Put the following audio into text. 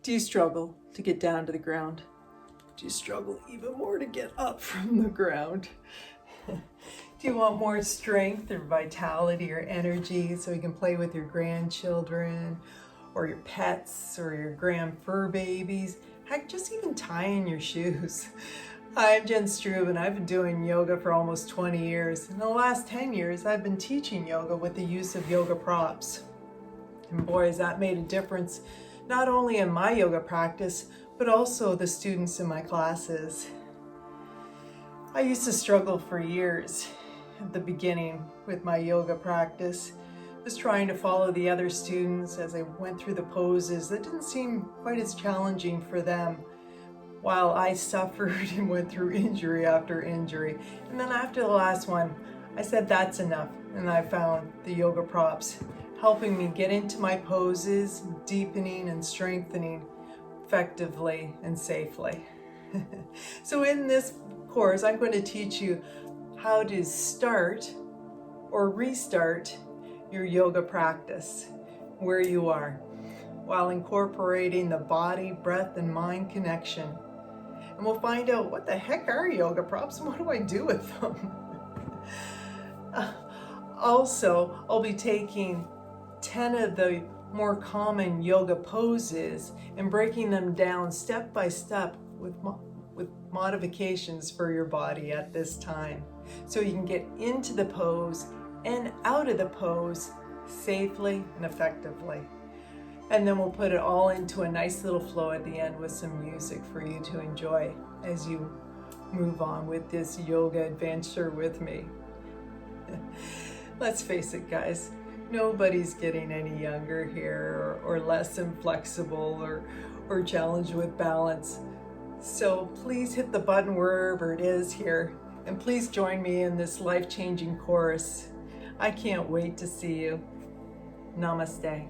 Do you struggle to get down to the ground? Do you struggle even more to get up from the ground? Do you want more strength or vitality or energy so you can play with your grandchildren or your pets or your grand fur babies? Heck, just even tying your shoes. Hi, I'm Jen Strube, and I've been doing yoga for almost 20 years. In the last 10 years, I've been teaching yoga with the use of yoga props. And boy, has that made a difference, not only in my yoga practice, but also the students in my classes. I used to struggle for years at the beginning with my yoga practice, just trying to follow the other students as I went through the poses that didn't seem quite as challenging for them, while I suffered and went through injury after injury. And then after the last one, I said that's enough, and I found the yoga props, helping me get into my poses, deepening and strengthening effectively and safely. So in this course, I'm going to teach you how to start or restart your yoga practice where you are, while incorporating the body, breath, and mind connection. And we'll find out what the heck are yoga props and what do I do with them? Also, I'll be taking 10 of the more common yoga poses and breaking them down step by step with modifications for your body at this time, so you can get into the pose and out of the pose safely and effectively. And then we'll put it all into a nice little flow at the end with some music for you to enjoy as you move on with this yoga adventure with me. Let's face it, guys, nobody's getting any younger here or less inflexible or challenged with balance. So please hit the button wherever it is here, and please join me in this life-changing course. I can't wait to see you. Namaste.